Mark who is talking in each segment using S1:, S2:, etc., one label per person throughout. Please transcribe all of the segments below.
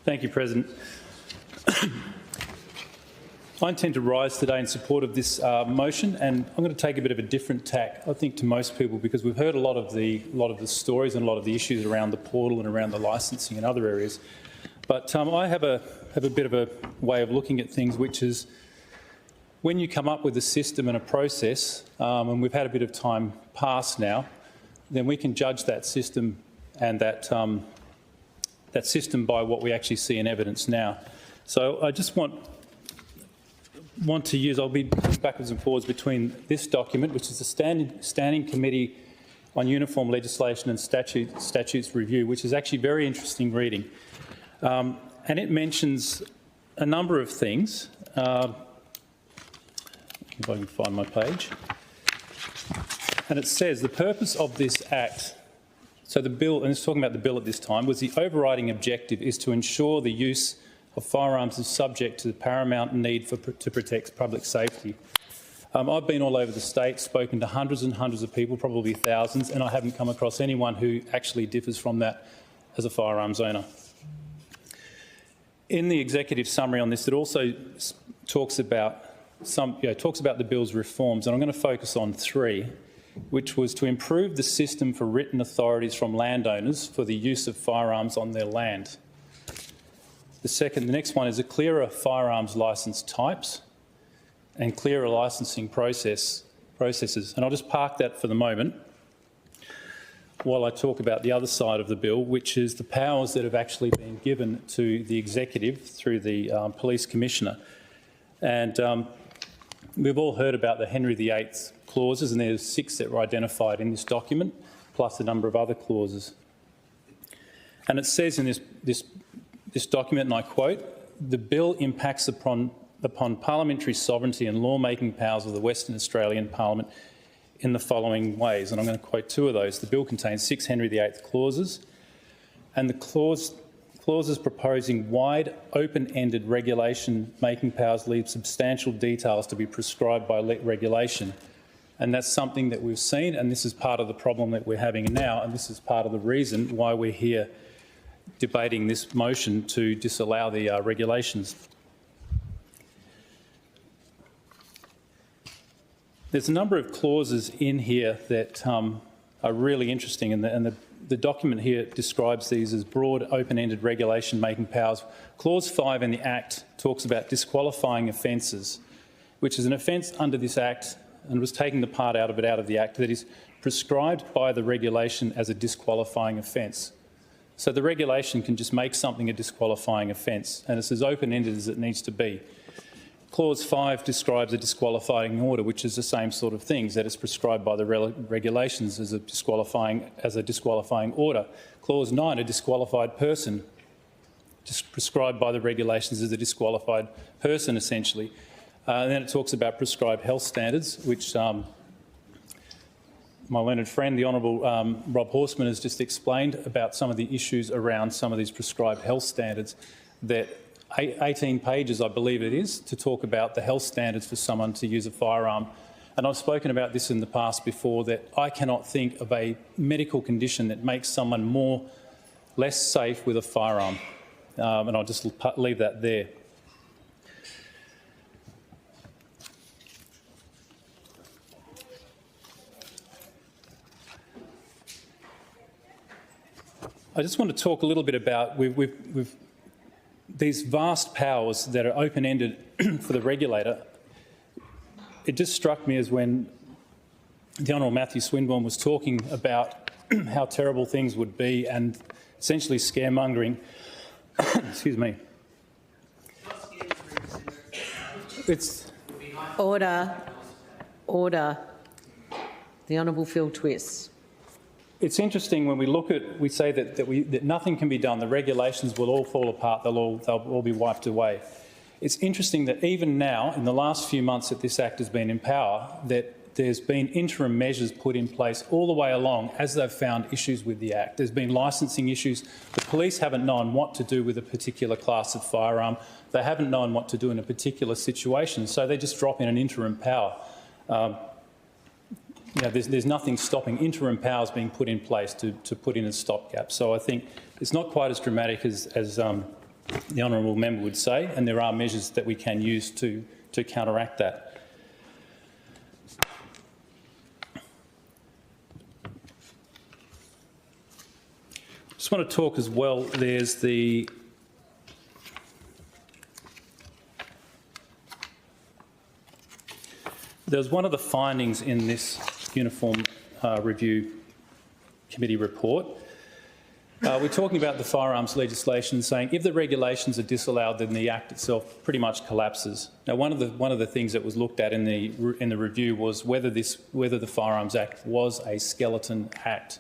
S1: Thank you, President. I intend to rise today in support of this motion, and I'm going to take a bit of a different tack, I think, to most people, because we've heard a lot of the stories and a lot of the issues around the portal and around the licensing and other areas. But I have a bit of a way of looking at things, which is when you come up with a system and a process, and we've had a bit of time pass now, then we can judge that system and that system by what we actually see in evidence now. So I just want to use, I'll be backwards and forwards between this document, which is the Standing Committee on Uniform Legislation and Statutes Review, which is actually very interesting reading. And it mentions a number of things. If I can find my page. And it says the purpose of this Act, so the bill, and it's talking about the bill at this time, was the overriding objective is to ensure the use of firearms is subject to the paramount need to protect public safety. I've been all over the state, spoken to hundreds and hundreds of people, probably thousands, and I haven't come across anyone who actually differs from that as a firearms owner. In the executive summary on this, it also talks about the bill's reforms, and I'm going to focus on three, which was to improve the system for written authorities from landowners for the use of firearms on their land. The next one is a clearer firearms licence types and clearer licensing processes. And I'll just park that for the moment while I talk about the other side of the bill, which is the powers that have actually been given to the executive through the Police Commissioner. And we've all heard about the Henry VIII clauses, and there's 6 that were identified in this document, plus a number of other clauses. And it says in this document, and I quote, "The bill impacts upon parliamentary sovereignty and lawmaking powers of the Western Australian Parliament in the following ways." And I'm going to quote 2 of those. The bill contains 6 Henry VIII clauses, and the clauses proposing wide, open-ended regulation-making powers leave substantial details to be prescribed by regulation. And that's something that we've seen, and this is part of the problem that we're having now, and this is part of the reason why we're here debating this motion to disallow the regulations. There's a number of clauses in here that are really interesting, and the document here describes these as broad, open-ended regulation-making powers. Clause 5 in the Act talks about disqualifying offences, which is an offence under this Act, and was taking the part out of the Act, that is prescribed by the regulation as a disqualifying offence. So the regulation can just make something a disqualifying offence, and it's as open-ended as it needs to be. Clause 5 describes a disqualifying order, which is the same sort of things, that is prescribed by the regulations as a disqualifying order. Clause 9, a disqualified person, just prescribed by the regulations as a disqualified person, essentially. And then it talks about prescribed health standards, which my learned friend, the Honourable Rob Horseman, has just explained about some of the issues around some of these prescribed health standards, that 18 pages, I believe it is, to talk about the health standards for someone to use a firearm. And I've spoken about this in the past before, that I cannot think of a medical condition that makes someone less safe with a firearm. And I'll just leave that there. I just want to talk a little bit about these vast powers that are open-ended for the regulator. It just struck me as when the Honourable Matthew Swinburne was talking about how terrible things would be and essentially scaremongering. Excuse me. It's
S2: order. The Honourable Phil Twiss.
S1: It's interesting when we say that nothing can be done. The regulations will all fall apart. They'll all be wiped away. It's interesting that even now, in the last few months that this Act has been in power, that there's been interim measures put in place all the way along as they've found issues with the Act. There's been licensing issues. The police haven't known what to do with a particular class of firearm. They haven't known what to do in a particular situation, so they just drop in an interim power. There's nothing stopping interim powers being put in place to put in a stopgap. So I think it's not quite as dramatic as the honourable member would say, and there are measures that we can use to counteract that. Just want to talk as well, there's one of the findings in this Uniform Review Committee report. We're talking about the firearms legislation, saying if the regulations are disallowed, then the Act itself pretty much collapses. Now, one of the things that was looked at in the review was whether the Firearms Act was a skeleton act,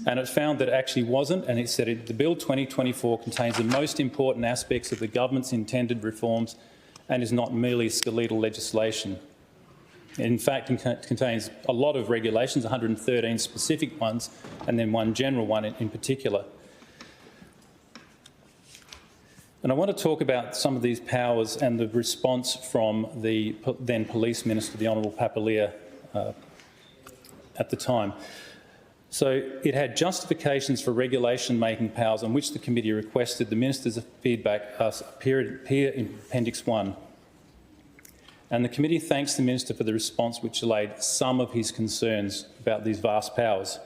S1: and it found that it actually wasn't. And it said the Bill 2024 contains the most important aspects of the government's intended reforms, and is not merely skeletal legislation. In fact, it contains a lot of regulations, 113 specific ones, and then one general one in particular. And I want to talk about some of these powers and the response from the then Police Minister, the Honourable Papalia, at the time. So it had justifications for regulation-making powers on which the committee requested the Minister's feedback appear in Appendix 1. And the committee thanks the Minister for the response which allayed some of his concerns about these vast powers.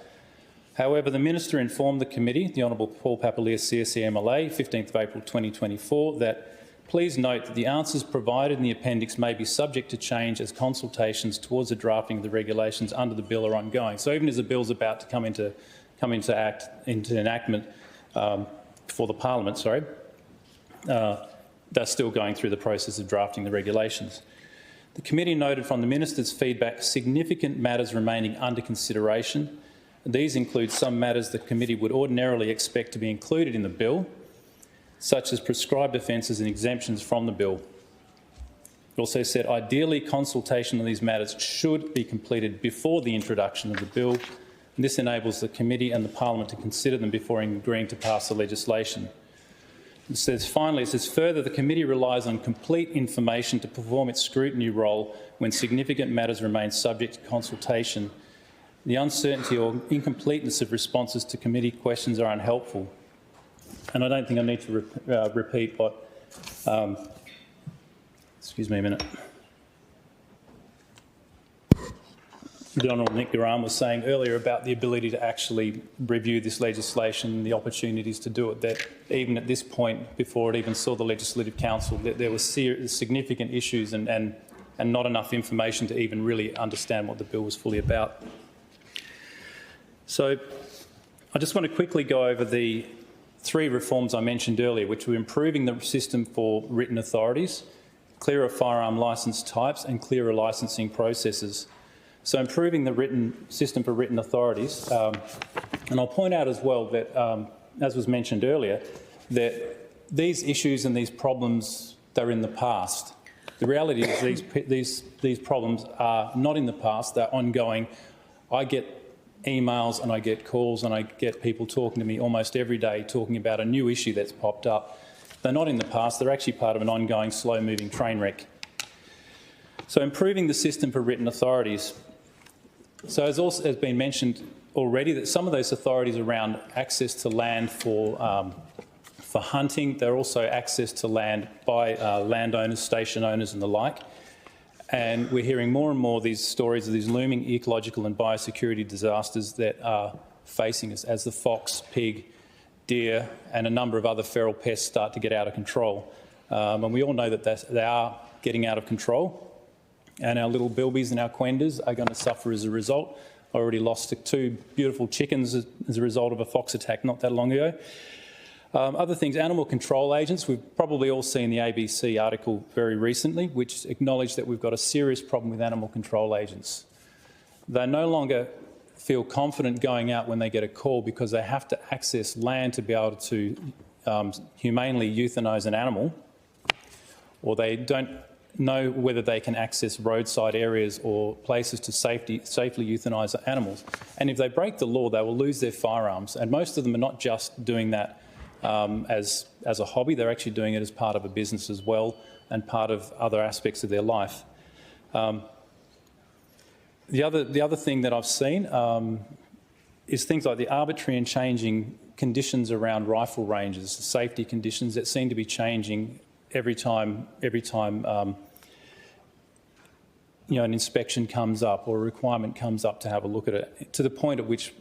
S1: However, the Minister informed the committee, the Honourable Paul Papalia, CSE MLA, 15th of April 2024, that please note that the answers provided in the appendix may be subject to change as consultations towards the drafting of the regulations under the bill are ongoing. So even as the bill's about to come into enactment for the Parliament, they're still going through the process of drafting the regulations. The committee noted from the Minister's feedback significant matters remaining under consideration. These include some matters the committee would ordinarily expect to be included in the bill, such as prescribed offences and exemptions from the bill. It also said ideally consultation on these matters should be completed before the introduction of the bill, and this enables the committee and the Parliament to consider them before agreeing to pass the legislation. It says, finally, it says further, the committee relies on complete information to perform its scrutiny role when significant matters remain subject to consultation. The uncertainty or incompleteness of responses to committee questions are unhelpful. And I don't think I need to repeat what, excuse me a minute, the Honourable Nick Duran was saying earlier about the ability to actually review this legislation, the opportunities to do it, that even at this point, before it even saw the Legislative Council, that there were significant issues and not enough information to even really understand what the bill was fully about. So I just want to quickly go over the three reforms I mentioned earlier, which were improving the system for written authorities, clearer firearm licence types and clearer licensing processes. So improving the system for written authorities, and I'll point out as well that, as was mentioned earlier, that these issues and these problems, they're in the past. The reality is these problems are not in the past, they're ongoing. I get emails and I get calls and I get people talking to me almost every day talking about a new issue that's popped up. They're not in the past, they're actually part of an ongoing slow-moving train wreck. So improving the system for written authorities. So as also has been mentioned already, that some of those authorities around access to land for hunting, they're also access to land by landowners, station owners and the like. And we're hearing more and more these stories of these looming ecological and biosecurity disasters that are facing us as the fox, pig, deer and a number of other feral pests start to get out of control. And we all know that they are getting out of control. And our little bilbies and our quenders are going to suffer as a result. I already lost 2 beautiful chickens as a result of a fox attack not that long ago. Other things, animal control agents. We've probably all seen the ABC article very recently, which acknowledged that we've got a serious problem with animal control agents. They no longer feel confident going out when they get a call because they have to access land to be able to humanely euthanize an animal, or they don't know whether they can access roadside areas or places to safely euthanize animals. And if they break the law, they will lose their firearms. And most of them are not just doing that as a hobby, they're actually doing it as part of a business as well and part of other aspects of their life. The other thing that I've seen is things like the arbitrary and changing conditions around rifle ranges, the safety conditions that seem to be changing every time an inspection comes up or a requirement comes up to have a look at it, to the point at which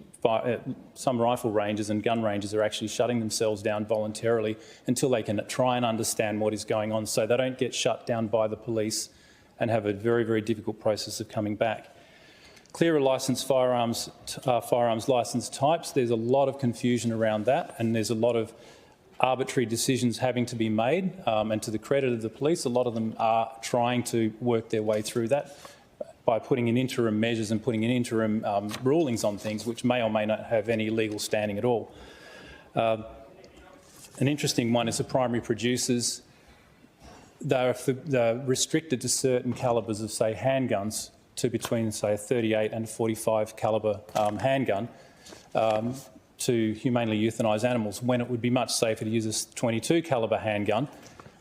S1: some rifle ranges and gun ranges are actually shutting themselves down voluntarily until they can try and understand what is going on, so they don't get shut down by the police and have a very, very difficult process of coming back. Clearer licensed firearms licence types, there's a lot of confusion around that, and there's a lot of arbitrary decisions having to be made, and to the credit of the police, a lot of them are trying to work their way through that by putting in interim measures and putting in interim rulings on things which may or may not have any legal standing at all. An interesting one is the primary producers. They're restricted to certain calibres of, say, handguns, to between, say, a 38 and 45 calibre handgun, to humanely euthanise animals, when it would be much safer to use a 22 calibre handgun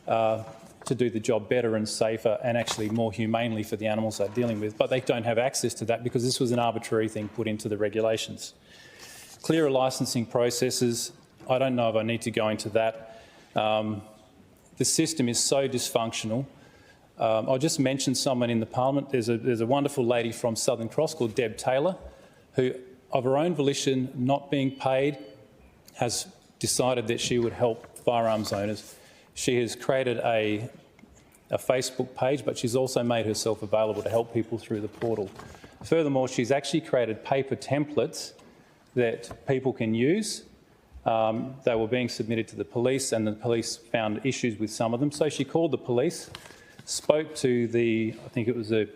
S1: to do the job better and safer and actually more humanely for the animals they're dealing with. But they don't have access to that because this was an arbitrary thing put into the regulations. Clearer licensing processes, I don't know if I need to go into that. The system is so dysfunctional. I'll just mention someone in the Parliament. There's a wonderful lady from Southern Cross called Deb Taylor, who, of her own volition, not being paid, has decided that she would help firearms owners. She has created a Facebook page, but she's also made herself available to help people through the portal. Furthermore, she's actually created paper templates that people can use. They were being submitted to the police, and the police found issues with some of them. So she called the police, spoke to I think it was the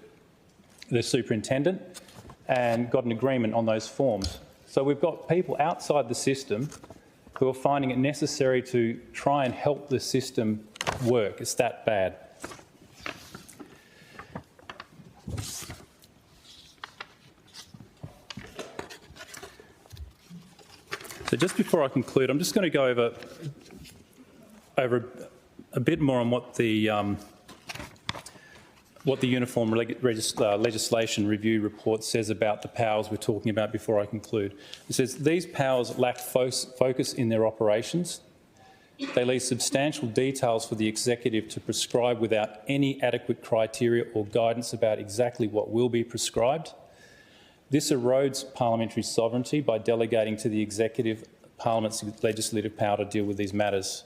S1: superintendent, and got an agreement on those forms. So we've got people outside the system who are finding it necessary to try and help the system work. It's that bad. So just before I conclude, I'm just going to go over a bit more on what the Uniform Legislation Review report says about the powers we're talking about before I conclude. It says these powers lack focus in their operations. They leave substantial details for the executive to prescribe without any adequate criteria or guidance about exactly what will be prescribed. This erodes parliamentary sovereignty by delegating to the executive Parliament's legislative power to deal with these matters.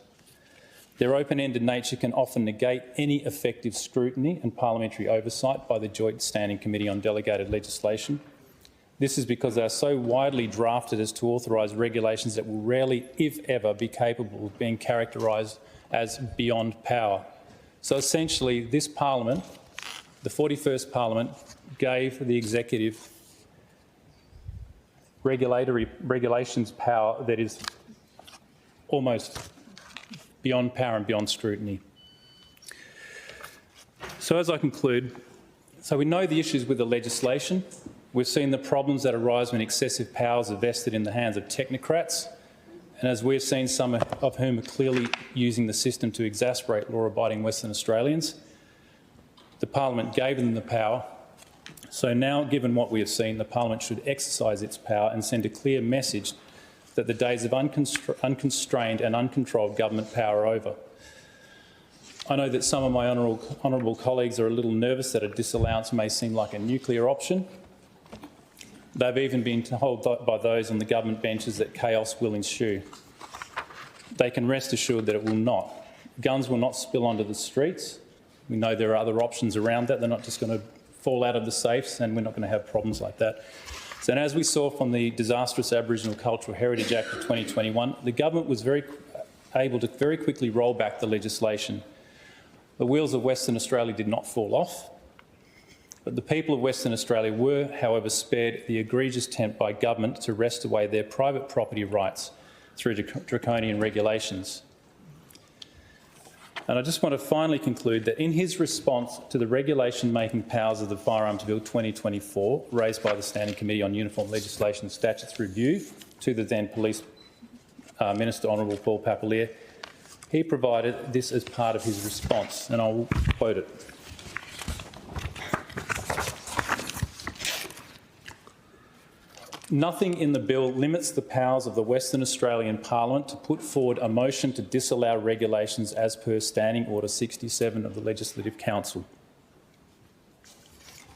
S1: Their open-ended nature can often negate any effective scrutiny and parliamentary oversight by the Joint Standing Committee on Delegated Legislation. This is because they are so widely drafted as to authorise regulations that will rarely, if ever, be capable of being characterised as beyond power. So essentially, this Parliament, the 41st Parliament, gave the executive regulations power that is almost beyond power and beyond scrutiny. So as I conclude, so we know the issues with the legislation. We've seen the problems that arise when excessive powers are vested in the hands of technocrats, and as we've seen, some of whom are clearly using the system to exasperate law-abiding Western Australians. The Parliament gave them the power. So now, given what we have seen, the Parliament should exercise its power and send a clear message that the days of unconstrained and uncontrolled government power are over. I know that some of my honourable colleagues are a little nervous that a disallowance may seem like a nuclear option. They've even been told by those on the government benches that chaos will ensue. They can rest assured that it will not. Guns will not spill onto the streets. We know there are other options around that. They're not just going to fall out of the safes, and we're not going to have problems like that. So, and as we saw from the disastrous Aboriginal Cultural Heritage Act of 2021, the government was able to very quickly roll back the legislation. The wheels of Western Australia did not fall off, but the people of Western Australia were, however, spared the egregious attempt by government to wrest away their private property rights through draconian regulations. And I just want to finally conclude that in his response to the regulation-making powers of the Firearms Bill 2024, raised by the Standing Committee on Uniform Legislation and Statutes Review to the then Police Minister, Honourable Paul Papalier, he provided this as part of his response, and I will quote it. Nothing in the bill limits the powers of the Western Australian Parliament to put forward a motion to disallow regulations as per Standing Order 67 of the Legislative Council.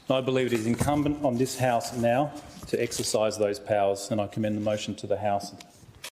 S1: I believe it is incumbent on this House now to exercise those powers, and I commend the motion to the House